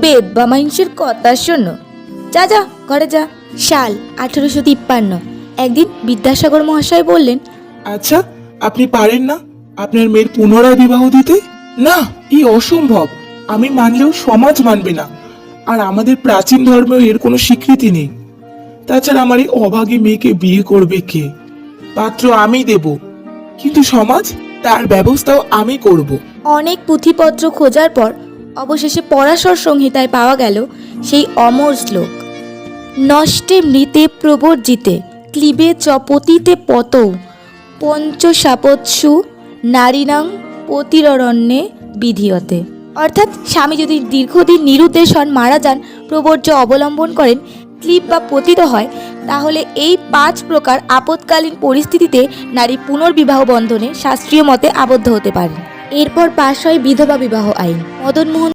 বেদবা মানুষের কথা শোনো। যা যা ঘরে যা। সাল 1853। একদিন বিদ্যাসাগর মহাশয় বললেন, আচ্ছা, আপনি পারেন না আপনার মেয়ের পুনরায় বিবাহ দিতে? না, এই অসম্ভব। আমি মানলেও সমাজ মানবে না, আর আমাদের প্রাচীন ধর্মেও এর কোনো স্বীকৃতি নেই। তাছাড়া আমার এই অভাগী মেয়েকে বিয়ে করবে কে? পাত্র আমি দেব, কিন্তু সমাজ, তার ব্যবস্থাও আমি করব। অনেক পুঁথিপত্র খোঁজার পর অবশেষে পরাশর সংহিতায় পাওয়া গেল সেই অমর শ্লোক, নষ্টে মৃতে প্রবর্জিতে ক্লিবে চ পতিতে পতৌ পঞ্চশাপৎসু নারীণাং পতিররণ্যে বিধিয়তে। অর্থাৎ স্বামী যদি দীর্ঘদিন নিরুদ্দেশ হন, মারা যান, প্রবর্জ্য অবলম্বন করেন, ক্লিব বা পতিত হয়, তাহলে এই 5 প্রকার আপৎকালীন পরিস্থিতিতে নারী পুনর্বিবাহ বন্ধনে শাস্ত্রীয় মতে আবদ্ধ হতে পারেন। এরপর পাশ হয় বিধবা বিবাহ আইন। মদন মোহন